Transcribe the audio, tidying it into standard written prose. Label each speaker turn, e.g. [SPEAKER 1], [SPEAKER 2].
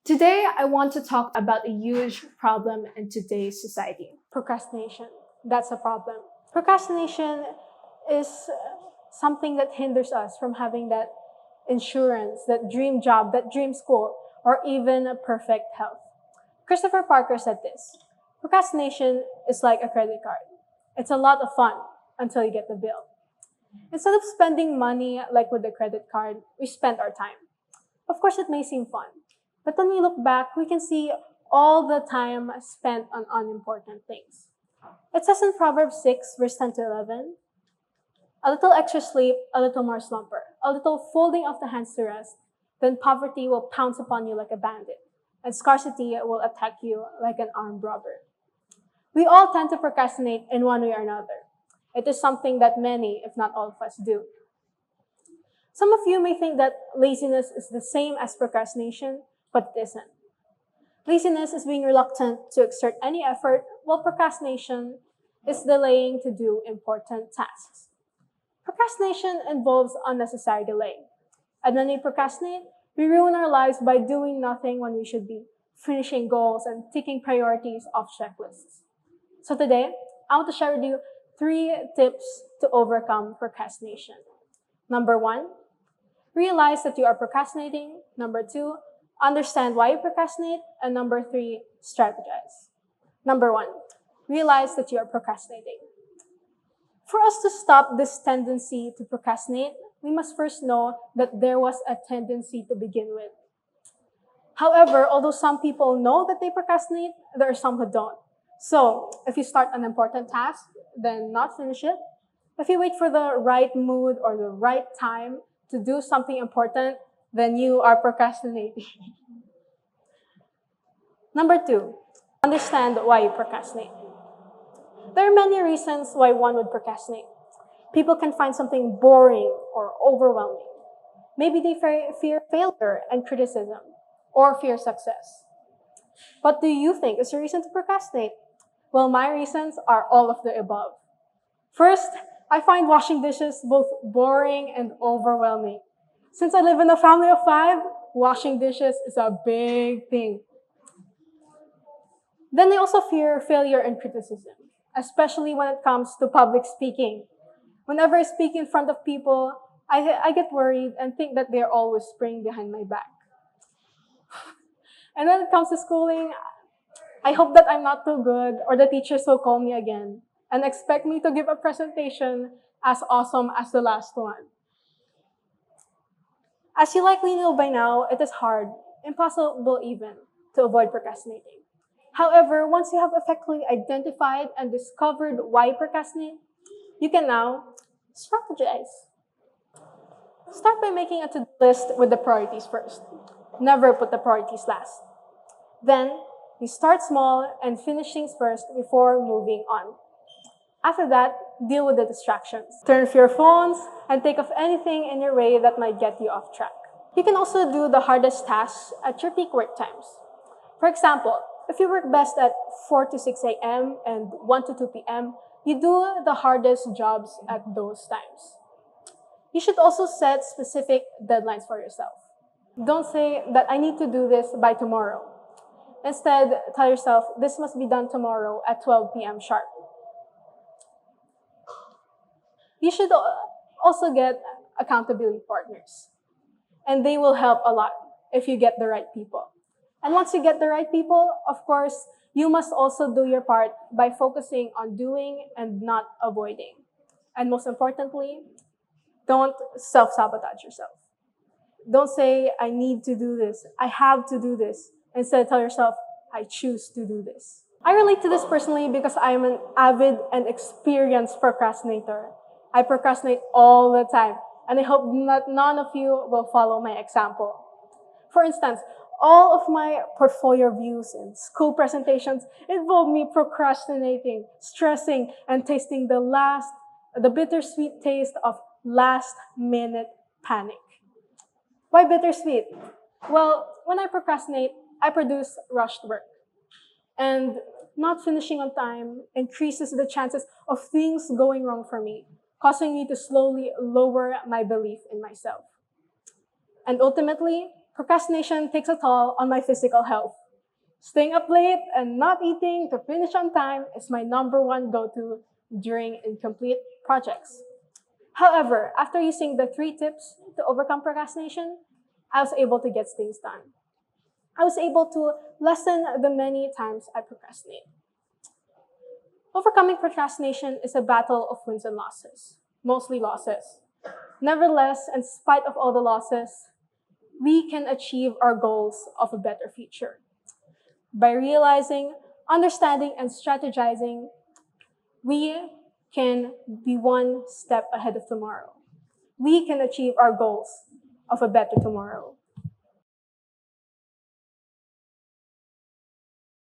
[SPEAKER 1] Today, I want to talk about a huge problem in today's society. Procrastination. That's a problem. Procrastination is something that hinders us from having that insurance, that dream job, that dream school, or even a perfect health. Christopher Parker said this: procrastination is like a credit card. It's a lot of fun until you get the bill. Instead of spending money like with the credit card, we spend our time. Of course, it may seem fun, but when we look back, we can see all the time spent on unimportant things. It says in Proverbs 6, verse 10 to 11, a little extra sleep, a little more slumber, a little folding of the hands to rest, then poverty will pounce upon you like a bandit, and scarcity will attack you like an armed robber. We all tend to procrastinate in one way or another. It is something that many, if not all of us, do. Some of you may think that laziness is the same as procrastination, but it isn't. Laziness is being reluctant to exert any effort, while procrastination is delaying to do important tasks. Procrastination involves unnecessary delay. And when we procrastinate, we ruin our lives by doing nothing when we should be finishing goals and ticking priorities off checklists. So today, I want to share with you 3 tips to overcome procrastination. Number 1, realize that you are procrastinating. Number 2, understand why you procrastinate. And number 3, strategize. Number 1, realize that you are procrastinating. For us to stop this tendency to procrastinate, we must first know that there was a tendency to begin with. However, although some people know that they procrastinate, there are some who don't. So, if you start an important task, then not finish it. If you wait for the right mood or the right time to do something important, then you are procrastinating. Number 2, understand why you procrastinate. There are many reasons why one would procrastinate. People can find something boring or overwhelming. Maybe they fear failure and criticism, or fear success. What do you think is the reason to procrastinate? Well, my reasons are all of the above. First, I find washing dishes both boring and overwhelming. Since I live in a family of 5, washing dishes is a big thing. Then I also fear failure and criticism, especially when it comes to public speaking. Whenever I speak in front of people, I get worried and think that they're always whispering behind my back. And when it comes to schooling, I hope that I'm not too good or the teachers will call me again and expect me to give a presentation as awesome as the last one. As you likely know by now, it is hard, impossible even, to avoid procrastinating. However, once you have effectively identified and discovered why you procrastinate, you can now strategize. Start by making a to-do list with the priorities first. Never put the priorities last. Then, you start small and finish things first before moving on. After that, deal with the distractions. Turn off your phones and take off anything in your way that might get you off track. You can also do the hardest tasks at your peak work times. For example, if you work best at 4 to 6 a.m. and 1 to 2 p.m., you do the hardest jobs at those times. You should also set specific deadlines for yourself. Don't say that I need to do this by tomorrow. Instead, tell yourself this must be done tomorrow at 12 p.m. sharp. You should also get accountability partners. And they will help a lot if you get the right people. And once you get the right people, of course, you must also do your part by focusing on doing and not avoiding. And most importantly, don't self-sabotage yourself. Don't say, I need to do this, I have to do this. Instead, tell yourself, I choose to do this. I relate to this personally because I am an avid and experienced procrastinator. I procrastinate all the time, and I hope that none of you will follow my example. For instance, all of my portfolio reviews and school presentations involve me procrastinating, stressing, and tasting the bittersweet taste of last-minute panic. Why bittersweet? Well, when I procrastinate, I produce rushed work. And not finishing on time increases the chances of things going wrong for me, causing me to slowly lower my belief in myself. And ultimately, Procrastination takes a toll on my physical health. Staying up late and not eating to finish on time is my number one go-to during incomplete projects. However, after using the 3 tips to overcome procrastination, I was able to get things done. I was able to lessen the many times I procrastinate. Overcoming procrastination is a battle of wins and losses, mostly losses. Nevertheless, in spite of all the losses, we can achieve our goals of a better future. By realizing, understanding, and strategizing, we can be one step ahead of tomorrow. We can achieve our goals of a better tomorrow.